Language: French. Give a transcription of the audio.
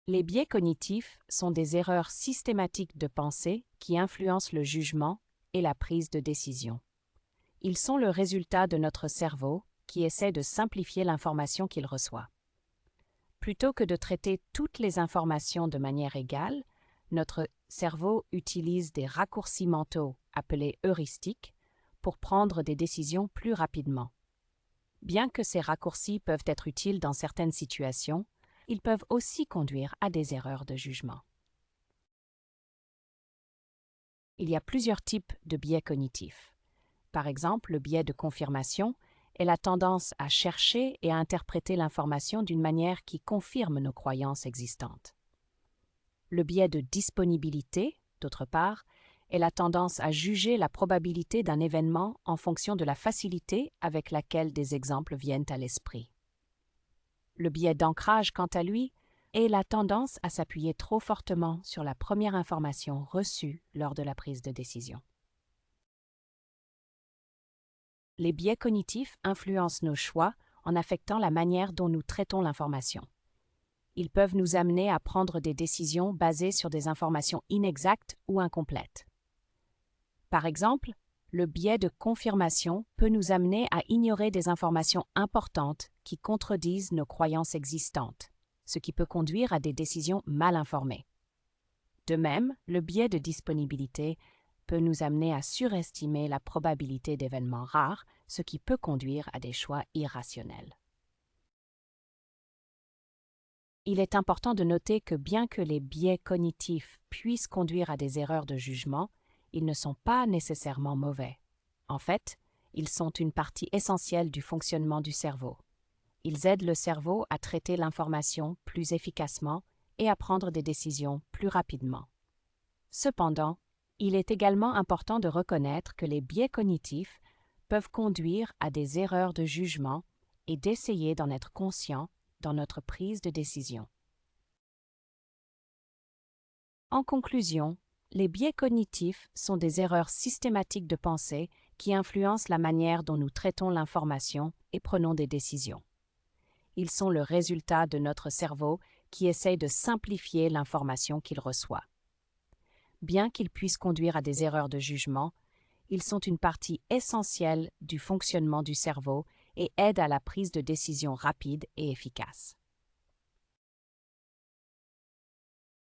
Les biais cognitifs sont des erreurs systématiques de pensée qui influencent le jugement et la prise de décision. Ils sont le résultat de notre cerveau qui essaie de simplifier l'information qu'il reçoit. Plutôt que de traiter toutes les informations de manière égale, notre cerveau utilise des raccourcis mentaux appelés heuristiques pour prendre des décisions plus rapidement. Bien que ces raccourcis peuvent être utiles dans certaines situations, ils peuvent aussi conduire à des erreurs de jugement. Il y a plusieurs types de biais cognitifs. Par exemple, le biais de confirmation est la tendance à chercher et à interpréter l'information d'une manière qui confirme nos croyances existantes. Le biais de disponibilité, d'autre part, est la tendance à juger la probabilité d'un événement en fonction de la facilité avec laquelle des exemples viennent à l'esprit. Le biais d'ancrage, quant à lui, est la tendance à s'appuyer trop fortement sur la première information reçue lors de la prise de décision. Les biais cognitifs influencent nos choix en affectant la manière dont nous traitons l'information. Ils peuvent nous amener à prendre des décisions basées sur des informations inexactes ou incomplètes. Par exemple, le biais de confirmation peut nous amener à ignorer des informations importantes qui contredisent nos croyances existantes, ce qui peut conduire à des décisions mal informées. De même, le biais de disponibilité peut nous amener à surestimer la probabilité d'événements rares, ce qui peut conduire à des choix irrationnels. Il est important de noter que bien que les biais cognitifs puissent conduire à des erreurs de jugement, ils ne sont pas nécessairement mauvais. En fait, ils sont une partie essentielle du fonctionnement du cerveau. Ils aident le cerveau à traiter l'information plus efficacement et à prendre des décisions plus rapidement. Cependant, il est également important de reconnaître que les biais cognitifs peuvent conduire à des erreurs de jugement et d'essayer d'en être conscient dans notre prise de décision. En conclusion, les biais cognitifs sont des erreurs systématiques de pensée qui influencent la manière dont nous traitons l'information et prenons des décisions. Ils sont le résultat de notre cerveau qui essaye de simplifier l'information qu'il reçoit. Bien qu'ils puissent conduire à des erreurs de jugement, ils sont une partie essentielle du fonctionnement du cerveau et aident à la prise de décision rapide et efficace.